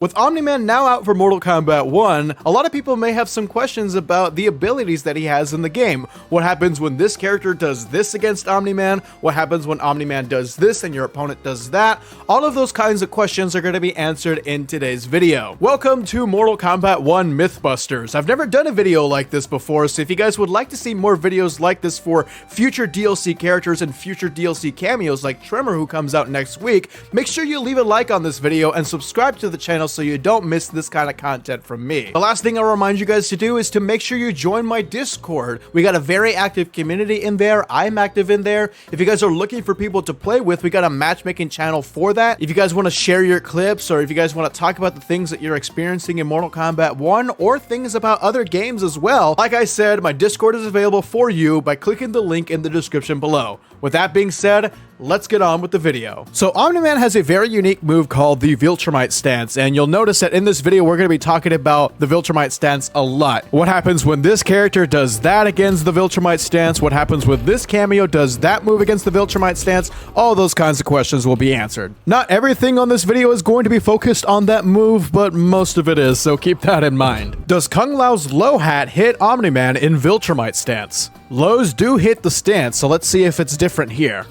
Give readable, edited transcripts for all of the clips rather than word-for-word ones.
With Omni-Man now out for Mortal Kombat 1, a lot of people may have some questions about the abilities that he has in the game. What happens when this character does this against Omni-Man? What happens when Omni-Man does this and your opponent does that? All of those kinds of questions are going to be answered in today's video. Welcome to Mortal Kombat 1 Mythbusters. I've never done a video like this before, so if you guys would like to see more videos like this for future DLC characters and future DLC cameos like Tremor, who comes out next week, make sure you leave a like on this video and subscribe to the channel so you don't miss this kind of content from me. The last thing I'll remind you guys to do is to make sure you join my Discord. We got a very active community in there. I'm active in there. If you guys are looking for people to play with, we got a matchmaking channel for that. If you guys want to share your clips, or if you guys want to talk about the things that you're experiencing in Mortal Kombat 1 or things about other games as well, like I said, my Discord is available for you by clicking the link in the description below. With that being said, let's get on with the video. So Omni-Man has a very unique move called the Vite Stance, and you'll notice that in this video we're going to be talking about the Vite Stance a lot. What happens when this character does that against the Vite Stance? What happens when this cameo does that move against the Vite Stance? All those kinds of questions will be answered. Not everything on this video is going to be focused on that move, but most of it is, so keep that in mind. Does Kung Lao's low hat hit Omni-Man in Vite Stance? Lows do hit the stance, so let's see if it's different here.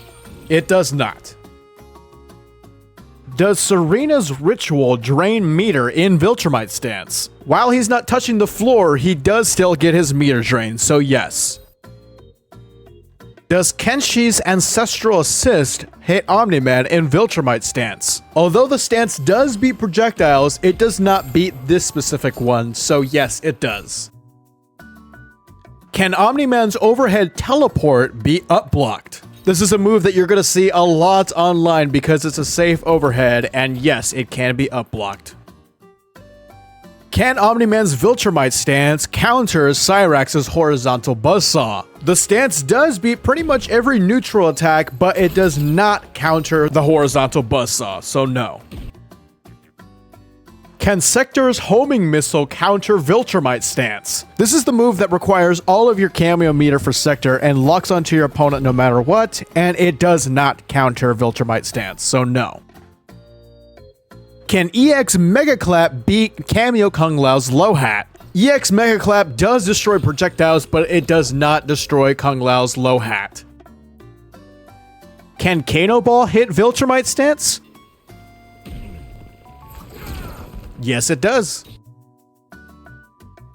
It does not. Does Serena's ritual drain meter in Vite Stance? While he's not touching the floor, he does still get his meter drained, so yes. Does Kenshi's ancestral assist hit Omni-Man in Vite Stance? Although the stance does beat projectiles, it does not beat this specific one, so yes, it does. Can Omni-Man's overhead teleport be up-blocked? This is a move that you're going to see a lot online because it's a safe overhead, and yes, it can be up-blocked. Can Omni-Man's Vite Stance counter Cyrax's horizontal buzzsaw? The stance does beat pretty much every neutral attack, but it does not counter the horizontal buzzsaw, so no. Can Sector's homing missile counter Vite Stance? This is the move that requires all of your cameo meter for Sector and locks onto your opponent no matter what, and it does not counter Vite Stance, so no. Can EX Mega Clap beat Cameo Kung Lao's low hat? EX Mega Clap does destroy projectiles, but it does not destroy Kung Lao's low hat. Can Kano Ball hit Vite Stance? Yes, it does.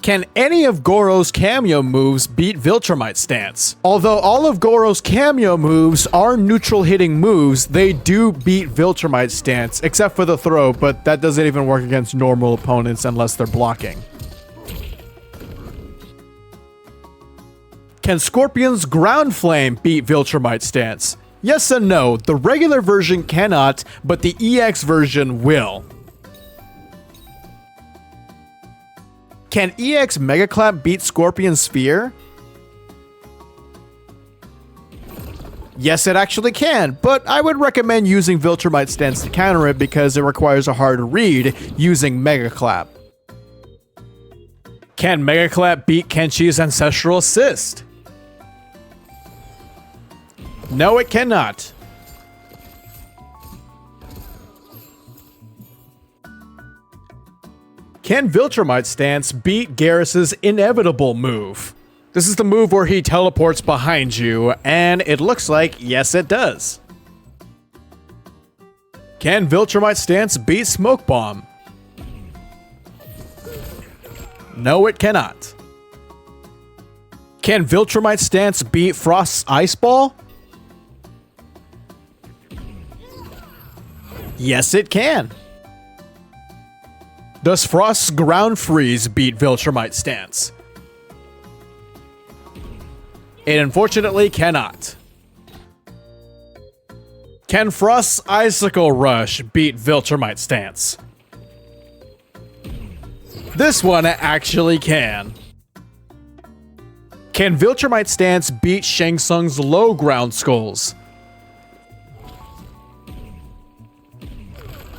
Can any of Goro's cameo moves beat Vite Stance? Although all of Goro's cameo moves are neutral hitting moves, they do beat Vite Stance, except for the throw, but that doesn't even work against normal opponents unless they're blocking. Can Scorpion's Ground Flame beat Vite Stance? Yes and no. The regular version cannot, but the EX version will. Can EX Mega Clap beat Scorpion Sphere? Yes, it actually can, but I would recommend using Vite Stance to counter it because it requires a hard read using Mega Clap. Can Mega Clap beat Kenshi's ancestral assist? No, it cannot. Can Vite Stance beat Garrus's inevitable move? This is the move where he teleports behind you, and it looks like yes it does. Can Vite Stance beat Smoke Bomb? No, it cannot. Can Vite Stance beat Frost's Ice Ball? Yes, it can. Does Frost's Ground Freeze beat Vite Stance? It unfortunately cannot. Can Frost's Icicle Rush beat Vite Stance? This one actually can. Can Vite Stance beat Shang Tsung's low ground skulls?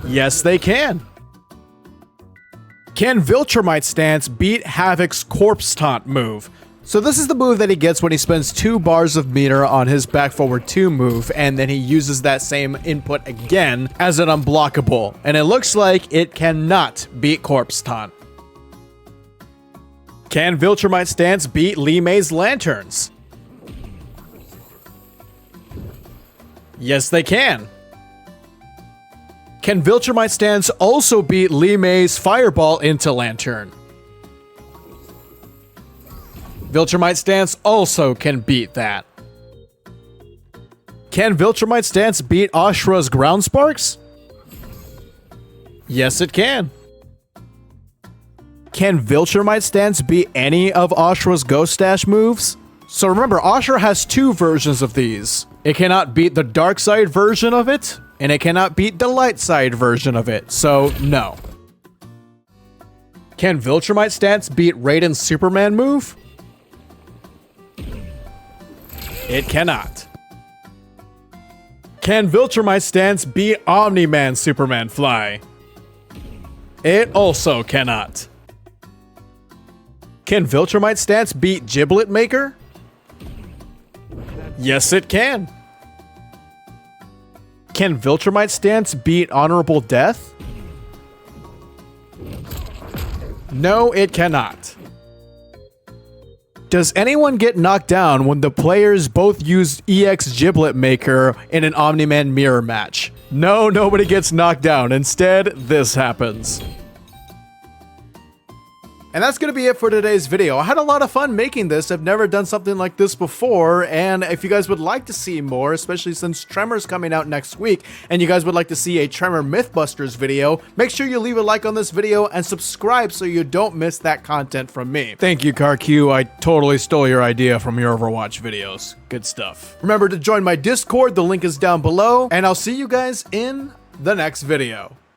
Yes, they can. Can Vite Stance beat Havoc's Corpse Taunt move? So this is the move that he gets when he spends 2 bars of meter on his back forward 2 move, and then he uses that same input again as an unblockable. And it looks like it cannot beat Corpse Taunt. Can Viltrumite Stance beat Li Mei's Lanterns? Yes, they can. Can Viltrumite Stance also beat Li Mei's Fireball into Lantern? Viltrumite Stance also can beat that. Can Viltrumite Stance beat Ashra's Ground Sparks? Yes, it can. Can Viltrumite Stance beat any of Ashra's Ghost Dash moves? So remember, Ashra has 2 versions of these. It cannot beat the dark side version of it, and it cannot beat the light side version of it, so no. Can Viltrumite Stance beat Raiden's Superman move? It cannot. Can Viltrumite Stance beat Omni-man Superman Fly? It also cannot. Can Viltrumite Stance beat Giblet Maker? Yes, it can. Can Viltrumite Stance beat Honorable Death? No, it cannot. Does anyone get knocked down when the players both use EX Giblet Maker in an Omni-Man mirror match? No, nobody gets knocked down. Instead, this happens. And that's going to be it for today's video. I had a lot of fun making this. I've never done something like this before, and if you guys would like to see more, especially since Tremor's coming out next week, and you guys would like to see a Tremor Mythbusters video, make sure you leave a like on this video and subscribe so you don't miss that content from me. Thank you, CarQ. I totally stole your idea from your Overwatch videos. Good stuff. Remember to join my Discord. The link is down below, and I'll see you guys in the next video.